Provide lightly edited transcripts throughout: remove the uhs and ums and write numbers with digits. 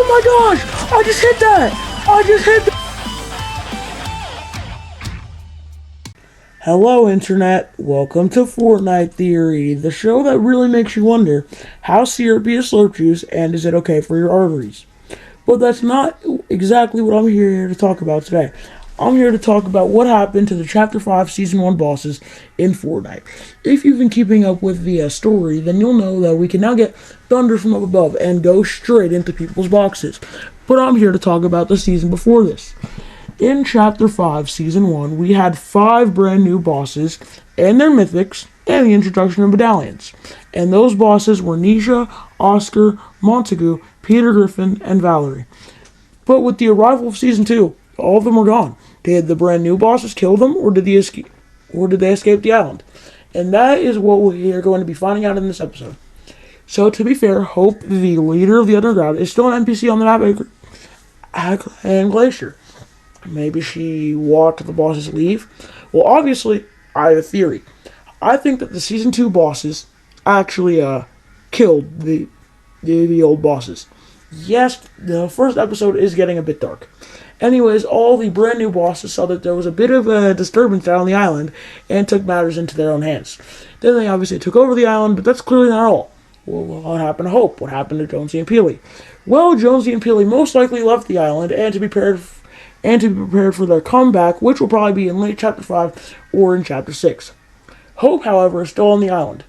my gosh! I just hit that! I just hit that! Hello, Internet. Welcome to Fortnite Theory, the show that really makes you wonder, how syrupy is slurp juice and is it okay for your arteries? But that's not exactly what I'm here to talk about today. I'm here to talk about what happened to the Chapter 5 Season 1 bosses in Fortnite. If you've been keeping up with the story, then you'll know that we can now get thunder from up above and go straight into people's boxes. But I'm here to talk about the season before this. In Chapter 5 Season 1, we had 5 brand new bosses and their mythics and the introduction of medallions. And those bosses were Nisha, Oscar, Montague, Peter Griffin, and Valerie. But with the arrival of Season 2, all of them were gone. Did the brand new bosses kill them, or did they escape the island? And that is what we are going to be finding out in this episode. So to be fair, Hope, the leader of the Underground, is still an NPC on the map and Glacier. Maybe she watched the bosses leave. Well, obviously, I have a theory. I think that the Season 2 bosses actually killed the old bosses. Yes, the first episode is getting a bit dark. Anyways, all the brand new bosses saw that there was a bit of a disturbance out on the island and took matters into their own hands. Then they obviously took over the island, but that's clearly not all. Well, what happened to Hope? What happened to Jonesy and Peely? Well, Jonesy and Peely most likely left the island and to be prepared for their comeback, which will probably be in late Chapter 5 or in Chapter 6. Hope, however, is still on the island.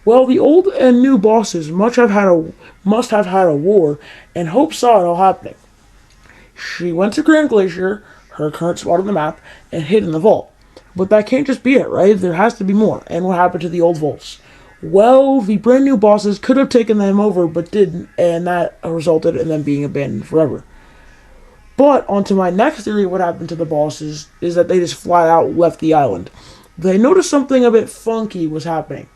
Well, the old and new bosses must have had a war, and Hope saw it all happening. She went to Grand Glacier, her current spot on the map, and hid in the vault. But that can't just be it, right? There has to be more. And what happened to the old vaults? Well, the brand new bosses could have taken them over, but didn't, and that resulted in them being abandoned forever. But onto my next theory, what happened to the bosses is that they just flat out left the island. They noticed something a bit funky was happening.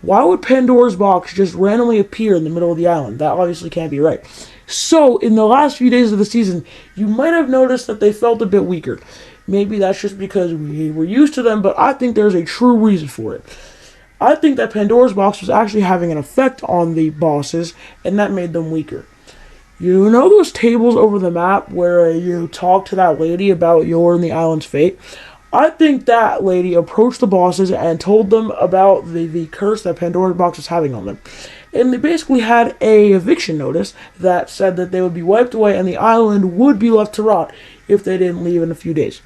Why would Pandora's box just randomly appear in the middle of the island? That obviously can't be right. So, in the last few days of the season, you might have noticed that they felt a bit weaker. Maybe that's just because we were used to them, but I think there's a true reason for it. I think that Pandora's box was actually having an effect on the bosses, and that made them weaker. You know those tables over the map where you talk to that lady about your and the island's fate? I think that lady approached the bosses and told them about the curse that Pandora's box was having on them. And they basically had a eviction notice that said that they would be wiped away and the island would be left to rot if they didn't leave in a few days.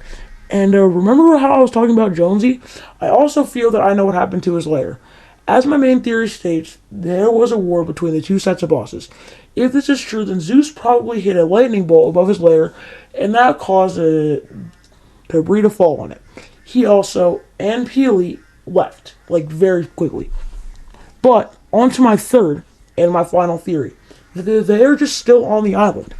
And remember how I was talking about Jonesy? I also feel that I know what happened to his lair. As my main theory states, there was a war between the two sets of bosses. If this is true, then Zeus probably hit a lightning bolt above his lair, and that caused debris to fall on it. He also, and Peely, left, very quickly. But, on to my third and my final theory. They're just still on the island.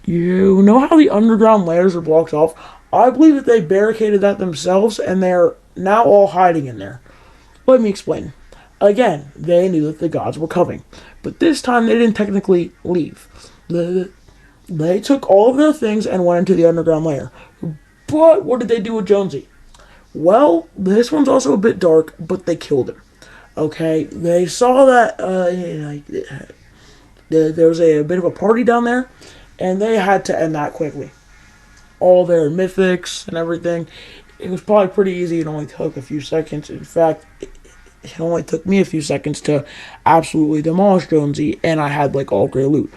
You know how the underground layers are blocked off? I believe that they barricaded that themselves, and they're now all hiding in there. Let me explain. Again, they knew that the gods were coming. But this time, they didn't technically leave. They took all of their things and went into the underground layer. But what did they do with Jonesy? Well, this one's also a bit dark, but they killed him. Okay, they saw that there was a bit of a party down there, and they had to end that quickly. All their mythics and everything. It was probably pretty easy. It only took a few seconds. In fact, it only took me a few seconds to absolutely demolish Jonesy, and I had all great loot.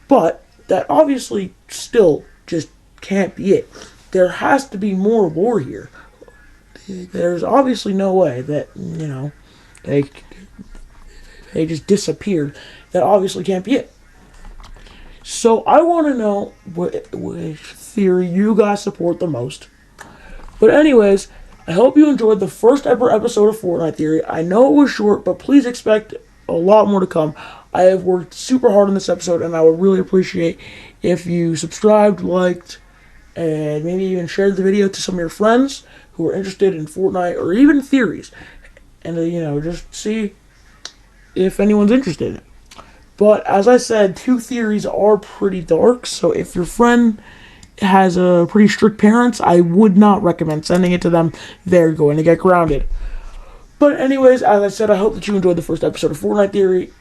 But that obviously still just can't be it. There has to be more lore here. There's obviously no way that, they just disappeared. That obviously can't be it. So I want to know which theory you guys support the most. But anyways, I hope you enjoyed the first ever episode of Fortnite Theory. I know it was short, but please expect a lot more to come. I have worked super hard on this episode, and I would really appreciate if you subscribed, liked, and maybe even shared the video to some of your friends who are interested in Fortnite or even theories. And, just see if anyone's interested in it. But, as I said, 2 theories are pretty dark, so if your friend has a pretty strict parents, I would not recommend sending it to them. They're going to get grounded. But anyways, as I said, I hope that you enjoyed the first episode of Fortnite Theory.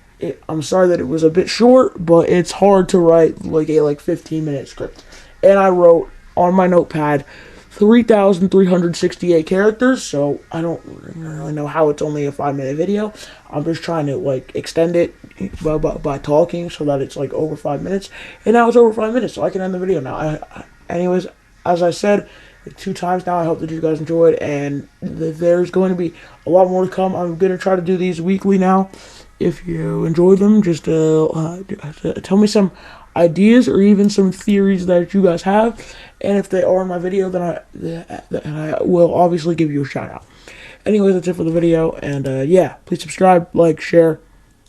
I'm sorry that it was a bit short, but it's hard to write like a 15-minute script. And I wrote on my notepad 3,368 characters, so I don't really know how it's only a 5-minute video. I'm just trying to extend it by talking so that it's over 5 minutes. And now it's over 5 minutes, so I can end the video now. Anyways, as I said 2 times now, I hope that you guys enjoyed, and there's going to be a lot more to come. I'm going to try to do these weekly now. If you enjoy them, just tell me some ideas or even some theories that you guys have. And if they are in my video, then I will obviously give you a shout out. Anyways, that's it for the video. And yeah, please subscribe, like, share,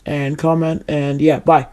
and comment. And yeah, bye.